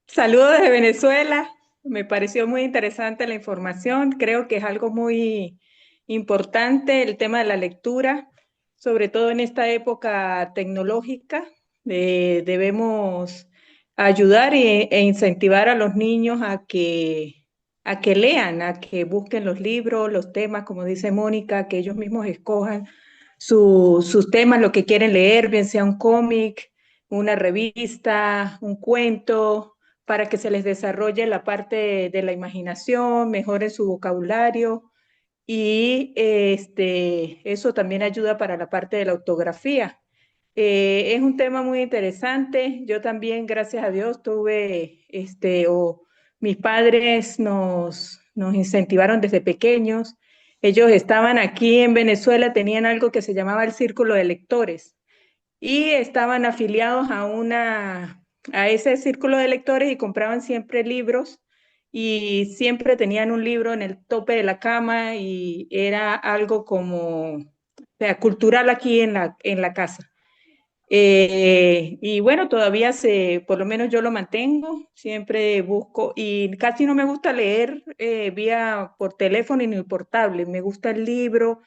Saludos desde Venezuela. Me pareció muy interesante la información. Creo que es algo muy importante el tema de la lectura, sobre todo en esta época tecnológica. Debemos ayudar e incentivar a los niños a que lean, a que busquen los libros, los temas, como dice Mónica, que ellos mismos escojan sus temas, lo que quieren leer, bien sea un cómic, una revista, un cuento, para que se les desarrolle la parte de la imaginación, mejoren su vocabulario y eso también ayuda para la parte de la ortografía. Es un tema muy interesante. Yo también, gracias a Dios, mis padres nos incentivaron desde pequeños. Ellos estaban aquí en Venezuela, tenían algo que se llamaba el Círculo de Lectores y estaban afiliados a ese círculo de lectores y compraban siempre libros y siempre tenían un libro en el tope de la cama y era algo como, o sea, cultural aquí en la casa. Y bueno, por lo menos yo lo mantengo, siempre busco y casi no me gusta leer por teléfono ni portable, me gusta el libro,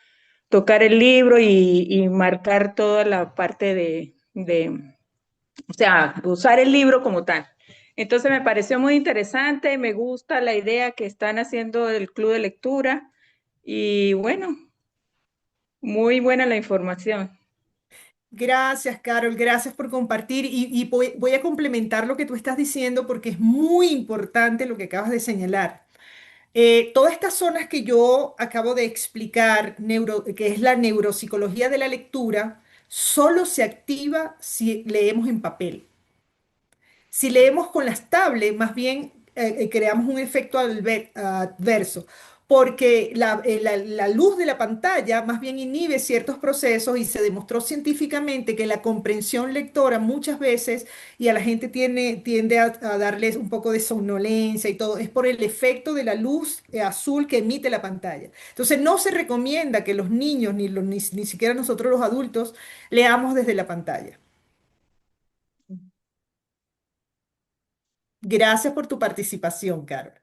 tocar el libro y marcar toda la parte o sea, usar el libro como tal. Entonces me pareció muy interesante, me gusta la idea que están haciendo el club de lectura y bueno, muy buena la información. Gracias, Carol, gracias por compartir y voy a complementar lo que tú estás diciendo porque es muy importante lo que acabas de señalar. Todas estas zonas que yo acabo de explicar, que es la neuropsicología de la lectura, solo se activa si leemos en papel. Si leemos con las tablets, más bien creamos un efecto adverso, porque la luz de la pantalla más bien inhibe ciertos procesos y se demostró científicamente que la comprensión lectora muchas veces, y a la gente tiende a darles un poco de somnolencia y todo, es por el efecto de la luz azul que emite la pantalla. Entonces no se recomienda que los niños, ni siquiera nosotros los adultos, leamos desde la pantalla. Gracias por tu participación, Carol.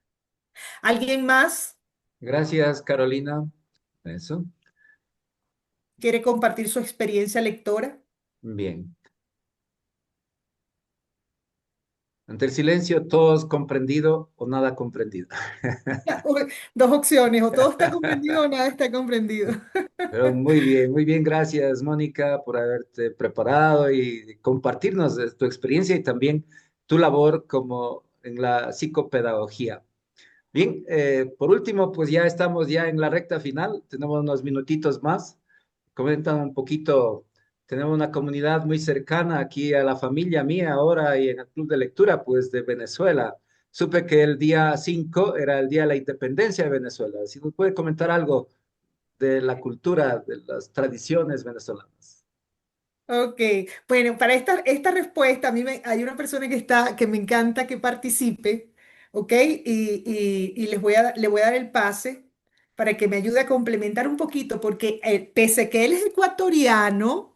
¿Alguien más Gracias, Carolina. Eso. quiere compartir su experiencia lectora? Bien. Ante el silencio, todos comprendido o nada comprendido. Dos opciones, o todo está comprendido o nada está comprendido. Pero muy bien, gracias, Mónica, por haberte preparado y compartirnos de tu experiencia y también tu labor como en la psicopedagogía. Bien, por último, pues ya estamos ya en la recta final, tenemos unos minutitos más. Comentan un poquito, tenemos una comunidad muy cercana aquí a la familia mía ahora y en el club de lectura, pues de Venezuela. Supe que el día 5 era el día de la independencia de Venezuela. Si nos puede comentar algo de la cultura, de las tradiciones venezolanas. Ok, bueno, para esta respuesta, hay una persona que me encanta que participe, ¿ok? Y le voy a dar el pase para que me ayude a complementar un poquito, porque pese a que él es ecuatoriano,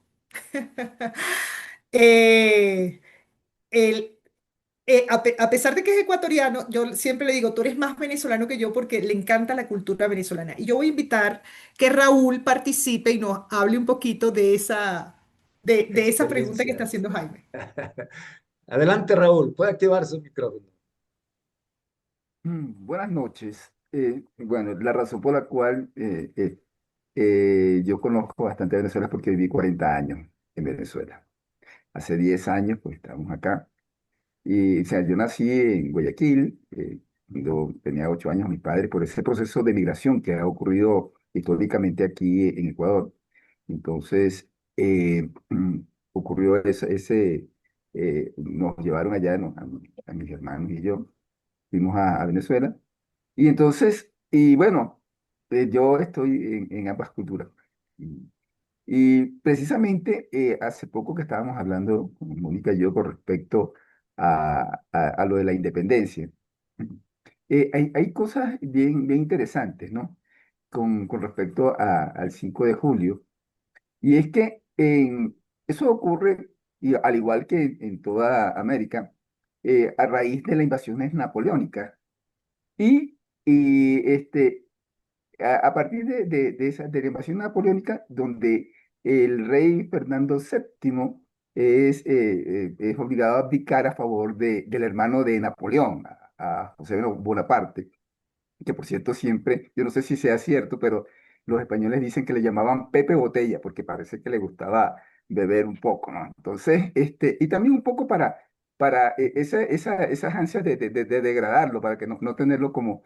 eh, él, a pesar de que es ecuatoriano, yo siempre le digo, tú eres más venezolano que yo porque le encanta la cultura venezolana. Y yo voy a invitar que Raúl participe y nos hable un poquito de esa pregunta que está Experiencias. haciendo Jaime. Adelante, Raúl, puede activar su micrófono. Buenas noches. Bueno, la razón por la cual yo conozco bastante Venezuela es porque viví 40 años en Venezuela. Hace 10 años, pues estamos acá. Y, o sea, yo nací en Guayaquil, cuando tenía 8 años, mi padre, por ese proceso de migración que ha ocurrido históricamente aquí en Ecuador. Entonces, ocurrió nos llevaron allá, ¿no? A mis hermanos y yo, fuimos a Venezuela. Y entonces, y bueno, yo estoy en ambas culturas. Y, y precisamente hace poco que estábamos hablando con Mónica y yo con respecto a lo de la independencia. Hay cosas bien interesantes, ¿no? Con respecto al 5 de julio. Y es que eso ocurre, y al igual que en toda América, a raíz de las invasiones napoleónicas. Y, y a partir de la invasión napoleónica, donde el rey Fernando VII es obligado a abdicar a favor del hermano de Napoleón, a José Bonaparte, que por cierto siempre, yo no sé si sea cierto, pero los españoles dicen que le llamaban Pepe Botella, porque parece que le gustaba beber un poco, ¿no? Entonces, y también un poco para esas ansias de degradarlo, para que no tenerlo como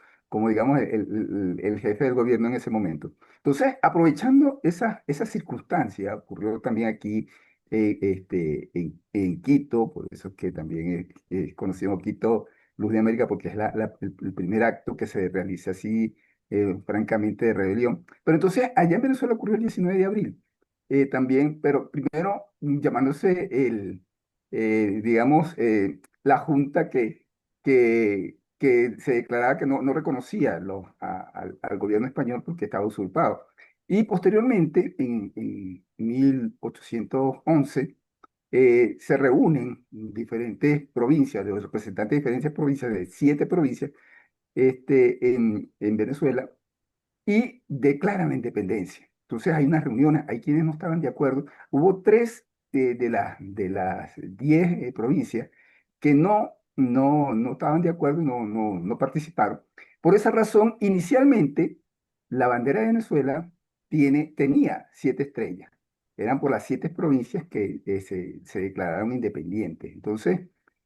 digamos, el jefe del gobierno en ese momento. Entonces, aprovechando esa circunstancia, ocurrió también aquí en Quito, por eso es que también es conocido Quito Luz de América, porque es el primer acto que se realiza así, francamente, de rebelión. Pero entonces, allá en Venezuela ocurrió el 19 de abril, también, pero primero llamándose digamos, la junta que se declaraba que no reconocía al gobierno español porque estaba usurpado. Y posteriormente, en 1811, se reúnen diferentes provincias, los representantes de diferentes provincias, de 7 provincias, en Venezuela, y declaran la independencia. Entonces hay unas reuniones, hay quienes no estaban de acuerdo. Hubo 3 de las 10 provincias que no estaban de acuerdo y no participaron. Por esa razón, inicialmente, la bandera de Venezuela tenía 7 estrellas. Eran por las 7 provincias que se declararon independientes. Entonces,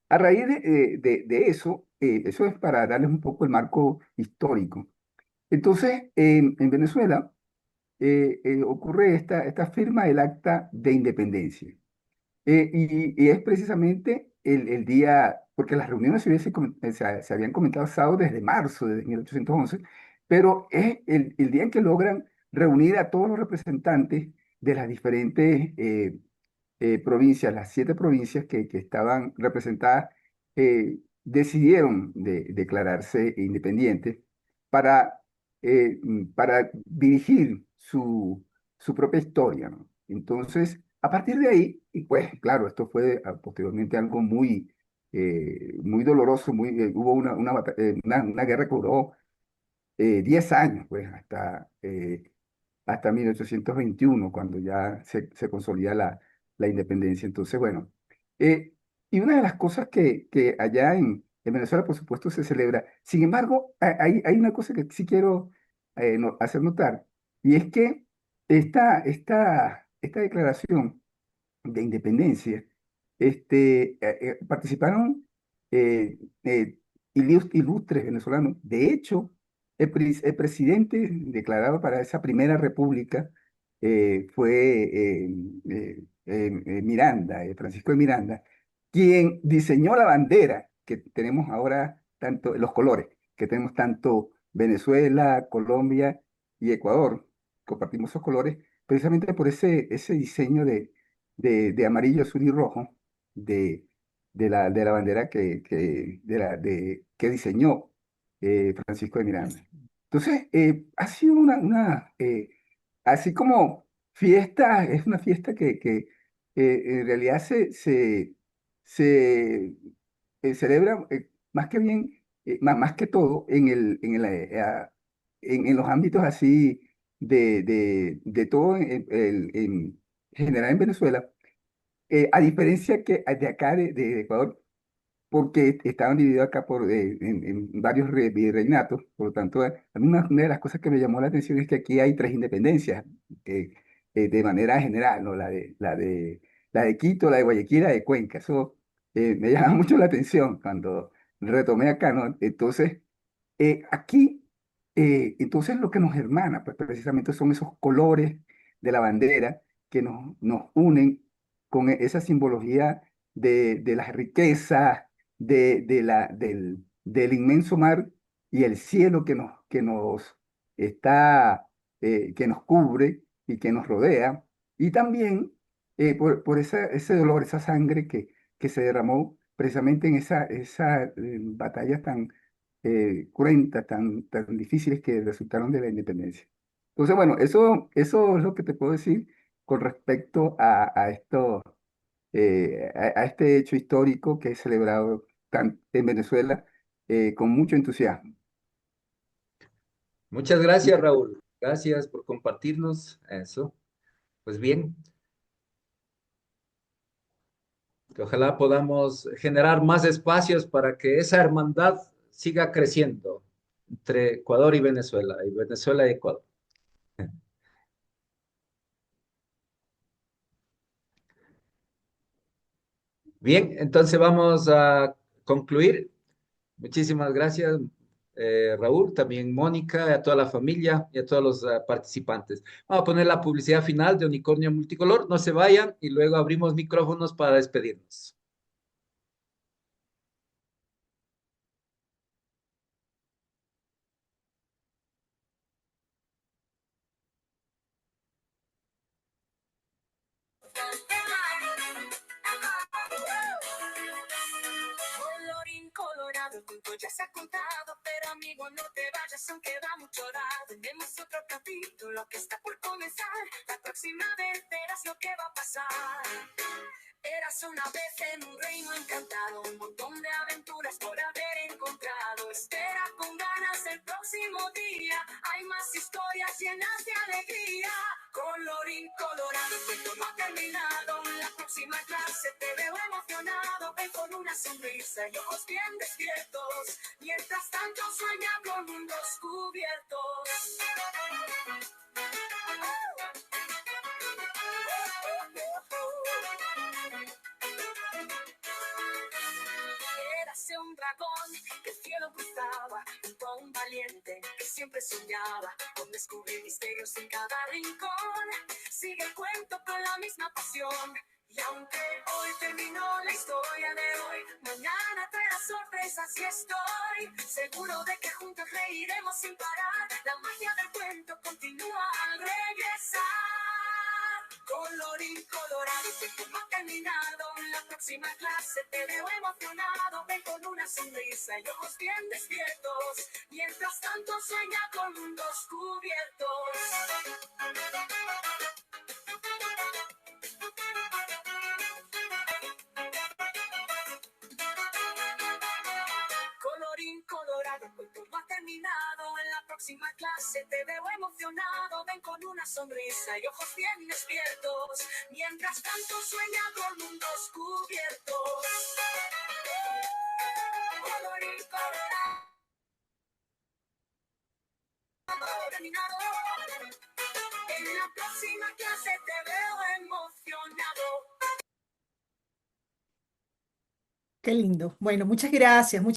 a raíz de eso, eso es para darles un poco el marco histórico. Entonces, en Venezuela ocurre esta firma del Acta de Independencia. Y es precisamente el día, porque las reuniones se habían comentado desde marzo de 1811, pero es el día en que logran reunir a todos los representantes de las diferentes provincias, las 7 provincias que estaban representadas, decidieron declararse independientes para, para dirigir su propia historia, ¿no? Entonces, a partir de ahí, y pues claro, esto fue posteriormente algo muy doloroso, hubo una guerra que duró 10 años, pues hasta 1821, cuando ya se consolida la independencia. Entonces, bueno, eh, y una de las cosas que allá en Venezuela, por supuesto, se celebra. Sin embargo, hay una cosa que sí quiero hacer notar, y es que esta declaración de independencia, participaron eh, eh, ilustres venezolanos. De hecho, el presidente declarado para esa primera república fue Miranda, Francisco de Miranda, quien diseñó la bandera que tenemos ahora, tanto los colores, que tenemos tanto Venezuela, Colombia y Ecuador. Compartimos esos colores precisamente por ese diseño de amarillo, azul y rojo de, de la bandera que diseñó Francisco de Miranda. Entonces, ha sido así como fiesta, es una fiesta que en realidad se celebra más que bien, más que todo en los ámbitos así de todo en general en Venezuela, a diferencia que de acá de Ecuador, porque estaban divididos acá en varios virreinatos. Por lo tanto, a mí una de las cosas que me llamó la atención es que aquí hay 3 independencias eh, de manera general, ¿no? La de Quito, la de Guayaquil y la de Cuenca. Eso me llama mucho la atención cuando retomé acá, ¿no? Entonces, aquí, entonces lo que nos hermana, pues precisamente son esos colores de la bandera que nos unen con esa simbología de las riquezas, del inmenso mar y el cielo que nos cubre y que nos rodea, y también por ese dolor, esa sangre que se derramó precisamente en esa batalla tan cruentas, tan difíciles que resultaron de la independencia. Entonces, bueno, eso es lo que te puedo decir con respecto a este hecho histórico que es celebrado en Venezuela con mucho entusiasmo. Muchas gracias, Raúl. Gracias por compartirnos eso. Pues bien, que ojalá podamos generar más espacios para que esa hermandad siga creciendo entre Ecuador y Venezuela y Ecuador. Bien, entonces vamos a concluir. Muchísimas gracias, Raúl, también Mónica, a toda la familia y a todos los participantes. Vamos a poner la publicidad final de Unicornio Multicolor. No se vayan y luego abrimos micrófonos para despedirnos. Colorín colorado, el cuento ya se ha contado, pero amigo no te vayas aunque da mucho lado. Tenemos otro capítulo que está por comenzar. La próxima vez verás lo que va a pasar. Eras una vez en un reino encantado, un montón de aventuras por haber encontrado. Espera con ganas el próximo día, hay más historias llenas de alegría. Colorín colorado, el cuento no ha terminado. En la próxima clase te veo emocionado. Ven con una sonrisa y ojos bien despiertos. Mientras tanto sueña con mundos cubiertos. Érase un dragón que el cielo cruzaba, junto a un valiente que siempre soñaba con descubrir misterios en cada rincón. Sigue el cuento con la misma pasión. Y aunque hoy terminó la historia de hoy, mañana traerá sorpresas y estoy seguro de que juntos reiremos sin parar. La magia del cuento continúa al regresar. Colorín colorado, el tiempo no ha terminado. En la próxima clase te veo emocionado. Ven con una sonrisa y ojos bien despiertos. Mientras tanto sueña con mundos cubiertos. Colorín colorado, el cuento no ha terminado. En la próxima clase te veo emocionado. Ven con una sonrisa y ojos bien despiertos. Mientras tanto sueña con mundos cubiertos. Colorín colorado, terminado. En la próxima clase te veo emocionado. Qué lindo. Bueno, muchas gracias.